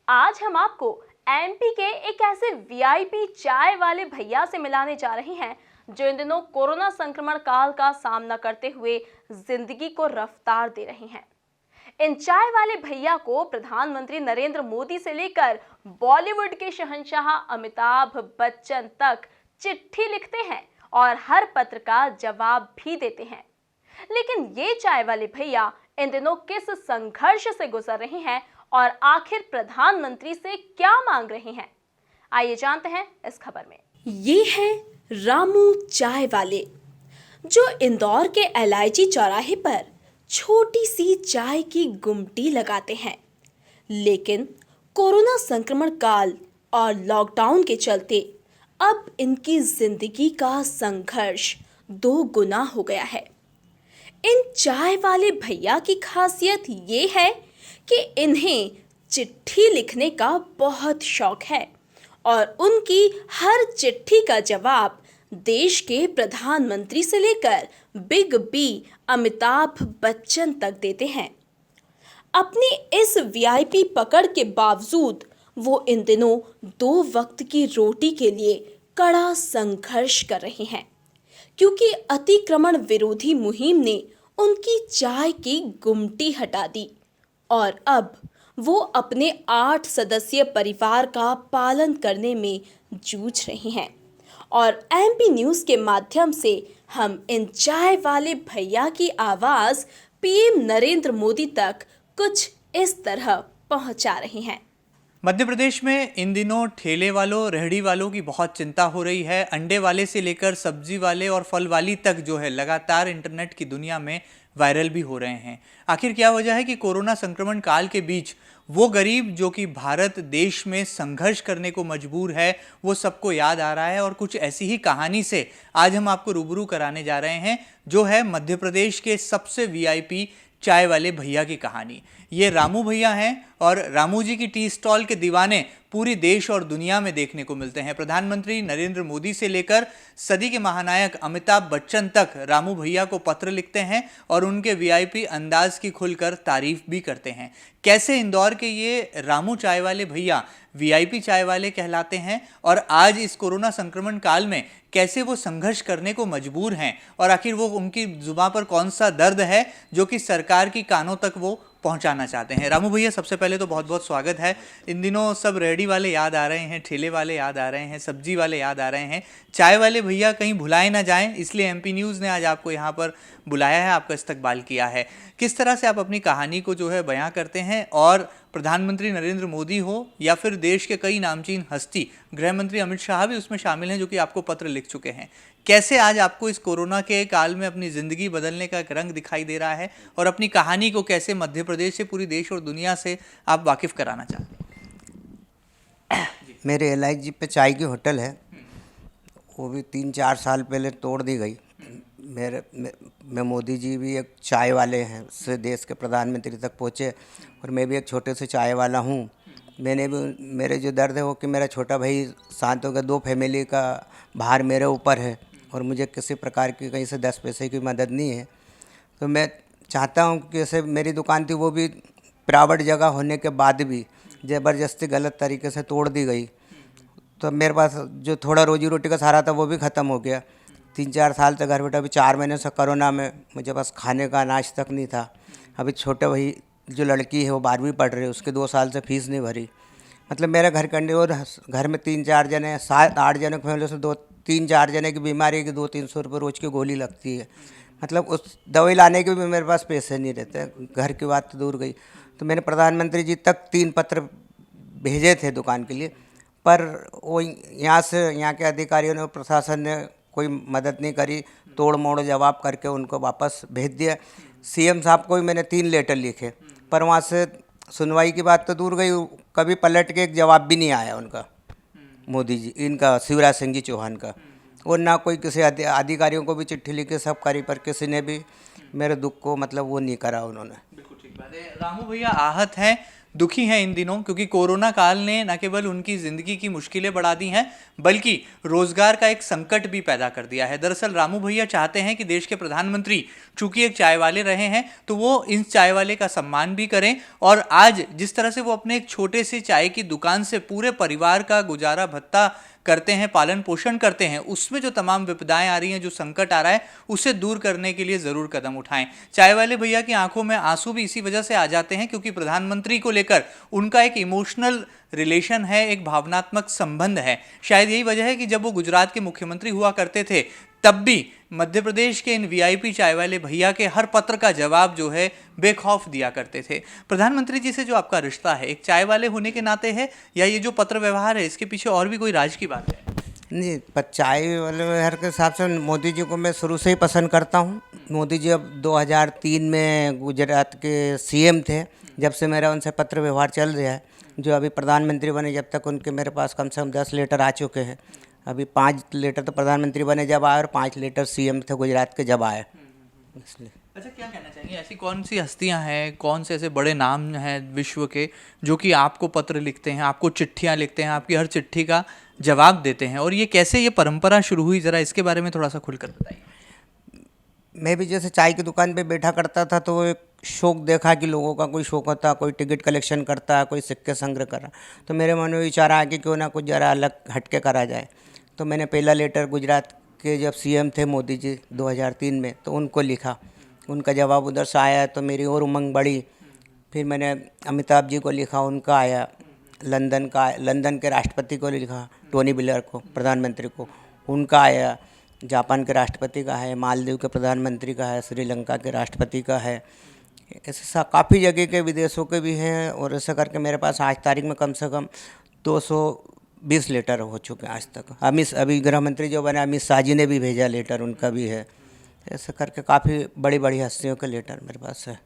आज हम आपको एमपी के एक ऐसे वीआईपी चाय वाले भैया से मिलाने जा रहे हैं जो इन दिनों कोरोना संक्रमण काल का सामना करते हुए जिंदगी को रफ्तार दे रहे हैं। इन चाय वाले भैया को प्रधानमंत्री नरेंद्र मोदी से लेकर बॉलीवुड के शहंशाह अमिताभ बच्चन तक चिट्ठी लिखते हैं और हर पत्र का जवाब भी देते हैं। लेकिन ये चाय वाले भैया इन दिनों किस संघर्ष से गुजर रहे हैं और आखिर प्रधानमंत्री से क्या मांग रहे हैं, आइए जानते हैं इस खबर में। ये है रामू चाय वाले जो इंदौर के एलआईजी चौराहे पर छोटी सी चाय की गुमटी लगाते हैं। लेकिन कोरोना संक्रमण काल और लॉकडाउन के चलते अब इनकी जिंदगी का संघर्ष 2 गुना हो गया है। इन चाय वाले भैया की खासियत ये है कि इन्हें चिट्ठी लिखने का बहुत शौक है और उनकी हर चिट्ठी का जवाब देश के प्रधानमंत्री से लेकर बिग बी अमिताभ बच्चन तक देते हैं। अपनी इस वीआईपी पकड़ के बावजूद वो इन दिनों 2 वक्त की रोटी के लिए कड़ा संघर्ष कर रहे हैं, क्योंकि अतिक्रमण विरोधी मुहिम ने उनकी चाय की गुमटी हटा दी और अब वो अपने 8 सदस्यीय परिवार का पालन करने में जूझ रहे हैं। और एमपी न्यूज़ के माध्यम से हम इन चाय वाले भैया की आवाज़ पीएम नरेंद्र मोदी तक कुछ इस तरह पहुंचा रहे हैं। मध्य प्रदेश में इन दिनों ठेले वालों, रेहड़ी वालों की बहुत चिंता हो रही है। अंडे वाले से लेकर सब्जी वाले और फल वाली तक जो है लगातार इंटरनेट की दुनिया में वायरल भी हो रहे हैं। आखिर क्या वजह है कि कोरोना संक्रमण काल के बीच वो गरीब जो कि भारत देश में संघर्ष करने को मजबूर है, वो सबको याद आ रहा है। और कुछ ऐसी ही कहानी से आज हम आपको रूबरू कराने जा रहे हैं, जो है मध्य प्रदेश के सबसे वीआईपी चाय वाले भैया की कहानी। ये रामू भैया हैं और रामू जी की टी स्टॉल के दीवाने पूरी देश और दुनिया में देखने को मिलते हैं। प्रधानमंत्री नरेंद्र मोदी से लेकर सदी के महानायक अमिताभ बच्चन तक रामू भैया को पत्र लिखते हैं और उनके वीआईपी अंदाज की खुलकर तारीफ भी करते हैं। कैसे इंदौर के ये रामू चाय वाले भैया वीआईपी चाय वाले कहलाते हैं और आज इस कोरोना संक्रमण काल में कैसे वो संघर्ष करने को मजबूर हैं, और आखिर वो उनकी जुबान पर कौन सा दर्द है जो कि सरकार की कानों तक वो पहुंचाना चाहते हैं। रामू भैया, सबसे पहले तो बहुत बहुत स्वागत है। इन दिनों सब रेहड़ी वाले याद आ रहे हैं, ठेले वाले याद आ रहे हैं, सब्जी वाले याद आ रहे हैं। चाय वाले भैया कहीं भुलाए ना जाएं, इसलिए एमपी न्यूज़ ने आज आपको यहाँ पर बुलाया है, आपका इस्तकबाल किया है। किस तरह से आप अपनी कहानी को जो है बयां करते हैं, और प्रधानमंत्री नरेंद्र मोदी हो या फिर देश के कई नामचीन हस्ती, गृह मंत्री अमित शाह भी उसमें शामिल हैं जो कि आपको पत्र लिख चुके हैं, कैसे आज आपको इस कोरोना के काल में अपनी ज़िंदगी बदलने का एक रंग दिखाई दे रहा है, और अपनी कहानी को कैसे मध्य प्रदेश से पूरी देश और दुनिया से आप वाकिफ़ कराना चाहते हैं? मेरे एलआईजी पे चाय की होटल है, वो भी 3-4 साल पहले तोड़ दी गई। मैं मोदी जी भी एक चाय वाले हैं, उससे देश के प्रधानमंत्री तक पहुँचे, और मैं भी एक छोटे से चाय वाला हूँ। मैंने भी, मेरे जो दर्द है वो कि मेरा छोटा भाई शांत हो गया, 2 फैमिली का भार मेरे ऊपर है और मुझे किसी प्रकार की कहीं से 10 पैसे की मदद नहीं है। तो मैं चाहता हूँ कि जैसे मेरी दुकान थी वो भी प्राइवेट जगह होने के बाद भी ज़बरदस्ती गलत तरीके से तोड़ दी गई, तो मेरे पास जो थोड़ा रोजी रोटी का सहारा था वो भी ख़त्म हो गया। 3-4 साल तक घर बैठा, अभी 4 महीने से कोरोना में मुझे पास खाने का अनाज तक नहीं था। अभी छोटे भाई जो लड़की है वो 12वीं पढ़ रही है, उसके 2 साल से फीस नहीं भरी। मतलब मेरा घर करने, और घर में 3-4 जने, 7-8 जने की फैमिली से 2-3-4 जने की बीमारी है कि 200-300 रुपये रोज़ की गोली लगती है। मतलब उस दवाई लाने के भी मेरे पास पैसे नहीं रहते, घर की बात तो दूर गई। तो मैंने प्रधानमंत्री जी तक 3 पत्र भेजे थे दुकान के लिए, पर वो यहाँ के अधिकारियों ने, प्रशासन ने कोई मदद नहीं करी, तोड़ मोड़ जवाब करके उनको वापस भेज दिया। सीएम साहब को भी मैंने 3 लेटर लिखे, पर वहाँ से सुनवाई की बात तो दूर गई, कभी पलट के एक जवाब भी नहीं आया उनका, मोदी जी, इनका शिवराज सिंह जी चौहान का। और ना कोई किसी अधिकारियों को भी चिट्ठी लिखी, सब करी, पर किसी ने भी मेरे दुख को मतलब वो नहीं करा उन्होंने। बिल्कुल ठीक बात है। रामू भैया आहत हैं, दुखी हैं इन दिनों, क्योंकि कोरोना काल ने न केवल उनकी ज़िंदगी की मुश्किलें बढ़ा दी हैं बल्कि रोजगार का एक संकट भी पैदा कर दिया है। दरअसल रामू भैया चाहते हैं कि देश के प्रधानमंत्री चूंकि एक चाय वाले रहे हैं तो वो इस चाय वाले का सम्मान भी करें, और आज जिस तरह से वो अपने एक छोटे से चाय की दुकान से पूरे परिवार का गुजारा भत्ता करते हैं, पालन पोषण करते हैं, उसमें जो तमाम विपदाएं आ रही हैं, जो संकट आ रहा है, उसे दूर करने के लिए जरूर कदम उठाएं। चाय वाले भैया की आंखों में आंसू भी इसी वजह से आ जाते हैं क्योंकि प्रधानमंत्री को लेकर उनका एक इमोशनल रिलेशन है, एक भावनात्मक संबंध है। शायद यही वजह है कि जब वो गुजरात के मुख्यमंत्री हुआ करते थे तब भी मध्य प्रदेश के इन वीआईपी चाय वाले भैया के हर पत्र का जवाब जो है बेखौफ दिया करते थे। प्रधानमंत्री जी से जो आपका रिश्ता है एक चाय वाले होने के नाते है, या ये जो पत्र व्यवहार है इसके पीछे और भी कोई राज की बात है? नहीं, पर चाय वाले व्यवहार के हिसाब से मोदी जी को मैं शुरू से ही पसंद करता हूँ। मोदी जी अब 2003 में गुजरात के सीएम थे, जब से मेरा उनसे पत्र व्यवहार चल रहा है। जो अभी प्रधानमंत्री बने जब तक उनके मेरे पास कम से कम 10 लेटर आ चुके हैं। अभी 5 लेटर तो प्रधानमंत्री बने जब आए और 5 लेटर सीएम थे गुजरात के जब आए, इसलिए। अच्छा, क्या कहना चाहेंगे, ऐसी कौन सी हस्तियां हैं, कौन से ऐसे बड़े नाम हैं विश्व के जो कि आपको पत्र लिखते हैं, आपको चिट्ठियां लिखते हैं, आपकी हर चिट्ठी का जवाब देते हैं, और ये कैसे ये परंपरा शुरू हुई, ज़रा इसके बारे में थोड़ा सा खुलकर बताइए। मैं भी जैसे चाय की दुकान पे बैठा करता था तो एक शौक देखा कि लोगों का कोई शौक होता, कोई टिकट कलेक्शन करता, कोई सिक्के संग्रह कर रहा, तो मेरे मन में विचार आया कि क्यों ना कुछ ज़रा अलग हटके करा जाए। तो मैंने पहला लेटर गुजरात के जब सीएम थे मोदी जी 2003 में, तो उनको लिखा। उनका जवाब उधर से आया तो मेरी और उमंग बढ़ी। फिर मैंने अमिताभ जी को लिखा, उनका आया। लंदन के राष्ट्रपति को लिखा, टोनी ब्लेयर को, प्रधानमंत्री को, उनका आया। जापान के राष्ट्रपति का है, मालदीव के प्रधानमंत्री का है, श्रीलंका के राष्ट्रपति का है। ऐसे काफ़ी जगह के विदेशों के भी हैं, और ऐसा करके मेरे पास आज तारीख में कम से कम 220 लेटर हो चुके हैं आज तक। अभी गृह मंत्री जो बने अमित शाह जी ने भी भेजा लेटर, उनका भी है। ऐसे करके काफ़ी बड़ी बड़ी हस्तियों के लेटर मेरे पास है।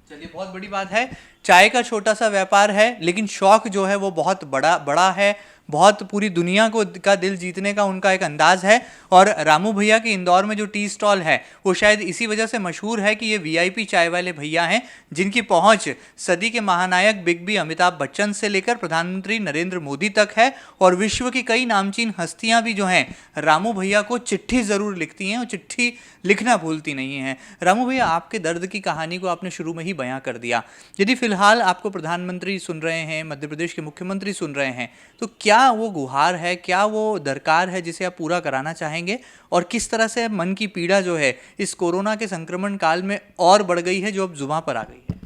चलिए, बहुत बड़ी बात है। चाय का छोटा सा व्यापार है लेकिन शौक जो है वो बहुत बड़ा है, बहुत पूरी दुनिया का दिल जीतने का उनका एक अंदाज है। और रामू भैया के इंदौर में जो टी स्टॉल है वो शायद इसी वजह से मशहूर है कि ये वीआईपी चाय वाले भैया हैं जिनकी पहुंच सदी के महानायक बिग बी अमिताभ बच्चन से लेकर प्रधानमंत्री नरेंद्र मोदी तक है, और विश्व की कई नामचीन हस्तियां भी जो हैं रामू भैया को चिट्ठी ज़रूर लिखती हैं और चिट्ठी लिखना भूलती नहीं हैं। रामू भैया, आपके दर्द की कहानी को आपने शुरू में ही बयां कर दिया। यदि फिलहाल आपको प्रधानमंत्री सुन रहे हैं, मध्य प्रदेश के मुख्यमंत्री सुन रहे हैं, तो क्या वो गुहार है, क्या वो दरकार है जिसे आप पूरा कराना चाहेंगे, और किस तरह से मन की पीड़ा जो है इस कोरोना के संक्रमण काल में और बढ़ गई है, जो अब जुबां पर आ गई है?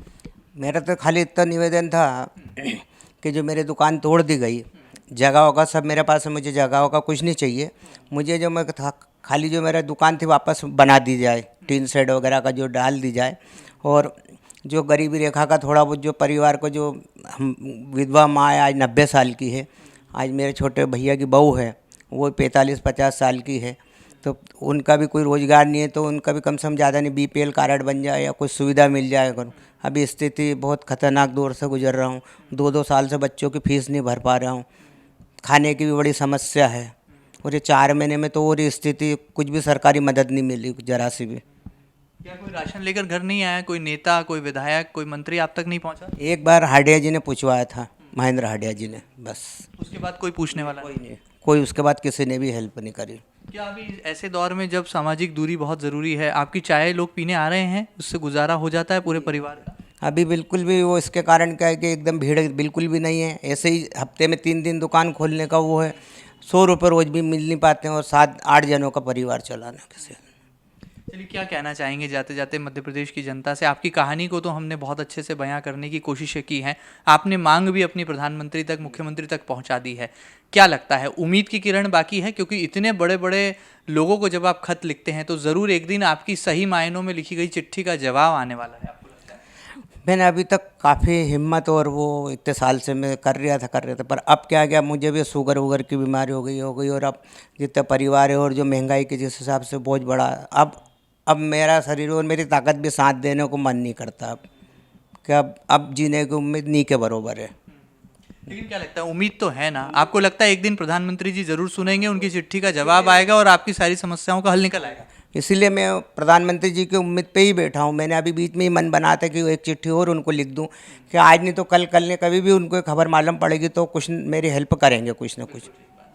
मेरा तो खाली इतना निवेदन था कि जो मेरी दुकान तोड़ दी गई, जगह होगा सब मेरे पास है, मुझे जगह होगा कुछ नहीं चाहिए। मुझे जो मैं था खाली जो मेरा दुकान थी वापस बना दी जाए, टीन शेड वगैरह का जो डाल दी जाए, और जो गरीबी रेखा का थोड़ा बहुत जो परिवार को, जो हम विधवा माँ है आज 90 साल की है, आज मेरे छोटे भैया की बहू है वो 45-50 साल की है, तो उनका भी कोई रोज़गार नहीं है, तो उनका भी कम से कम ज़्यादा नहीं बीपीएल कार्ड बन जाए या कुछ सुविधा मिल जाए। अभी स्थिति बहुत ख़तरनाक दौर से गुजर रहा हूँ। 2-2 साल से बच्चों की फ़ीस नहीं भर पा रहा हूँ, खाने की भी बड़ी समस्या है, और ये 4 महीने में तो और स्थिति, कुछ भी सरकारी मदद नहीं मिली ज़रा सी भी। क्या कोई राशन लेकर घर नहीं आया? कोई नेता, कोई विधायक, कोई मंत्री आप तक नहीं पहुंचा? एक बार हाडिया जी ने पूछवाया था, महेंद्र हाडिया जी ने, बस। उसके बाद कोई पूछने वाला कोई नहीं, कोई उसके बाद किसी ने भी हेल्प नहीं करी। क्या अभी ऐसे दौर में जब सामाजिक दूरी बहुत ज़रूरी है, आपकी चाय लोग पीने आ रहे हैं, उससे गुजारा हो जाता है पूरे परिवार का? अभी बिल्कुल भी वो, इसके कारण क्या है कि एकदम भीड़ बिल्कुल भी नहीं है। ऐसे ही हफ्ते में 3 दिन दुकान खोलने का वो है, 100 रुपये रोज़ भी मिल नहीं पाते हैं, और 7-8 जनों का परिवार चलाना कैसे। चलिए, क्या कहना चाहेंगे जाते जाते मध्य प्रदेश की जनता से? आपकी कहानी को तो हमने बहुत अच्छे से बयां करने की कोशिशें की हैं, आपने मांग भी अपनी प्रधानमंत्री तक, मुख्यमंत्री तक पहुंचा दी है। क्या लगता है, उम्मीद की किरण बाकी है? क्योंकि इतने बड़े बड़े लोगों को जब आप खत लिखते हैं तो ज़रूर एक दिन आपकी सही मायनों में लिखी गई चिट्ठी का जवाब आने वाला है, आपको लगता है? मैंने अभी तक काफ़ी हिम्मत और वो इतने साल से मैं कर रहा था, पर अब क्या गया, मुझे भी शुगर वुगर की बीमारी हो गई, और अब जितना परिवार है और जो महंगाई के जिस हिसाब से बोझ बढ़ा, अब मेरा शरीर और मेरी ताकत भी साथ देने को मन नहीं करता अब, कि अब जीने की उम्मीद नहीं के बराबर है। लेकिन क्या लगता है, उम्मीद तो है ना? आपको लगता है एक दिन प्रधानमंत्री जी जरूर सुनेंगे, उनकी चिट्ठी का जवाब आएगा और आपकी सारी समस्याओं का हल निकल आएगा? इसीलिए मैं प्रधानमंत्री जी की उम्मीद पे ही बैठा हूँ। मैंने अभी बीच में ही मन बना था कि एक चिट्ठी और उनको लिख दूँ कि आज नहीं तो कल ने कभी भी उनको खबर मालूम पड़ेगी तो कुछ मेरी हेल्प करेंगे कुछ ना कुछ।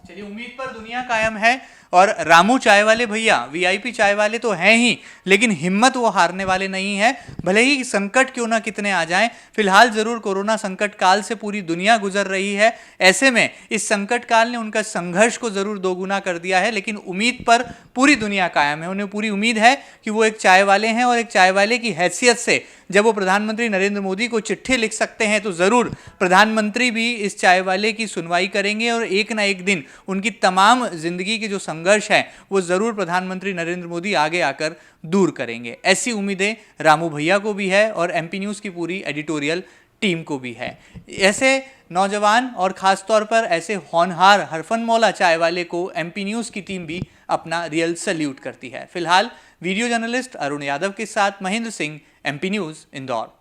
चलिए, उम्मीद पर दुनिया कायम है। और रामू चाय वाले भैया वीआईपी चाय वाले तो हैं ही, लेकिन हिम्मत वो हारने वाले नहीं है। भले ही संकट क्यों ना कितने आ जाएं, फिलहाल जरूर कोरोना संकट काल से पूरी दुनिया गुजर रही है। ऐसे में इस संकट काल ने उनका संघर्ष को जरूर दोगुना कर दिया है, लेकिन उम्मीद पर पूरी दुनिया कायम है। उन्हें पूरी उम्मीद है कि वो एक चाय वाले हैं और एक चाय वाले की हैसियत से जब वो प्रधानमंत्री नरेंद्र मोदी को चिट्ठी लिख सकते हैं तो जरूर प्रधानमंत्री भी इस चाय वाले की सुनवाई करेंगे और एक ना एक दिन उनकी तमाम जिंदगी के जो संघर्ष है वो जरूर प्रधानमंत्री नरेंद्र मोदी आगे आकर दूर करेंगे। ऐसी उम्मीदें रामू भैया को भी है और एमपी न्यूज़ की पूरी एडिटोरियल टीम को भी है। ऐसे नौजवान और खासतौर पर ऐसे होनहार हरफनमौला चाय वाले को एमपी न्यूज़ की टीम भी अपना रियल सल्यूट करती है। फिलहाल वीडियो जर्नलिस्ट अरुण यादव के साथ महेंद्र सिंह, एमपी न्यूज़, इंदौर।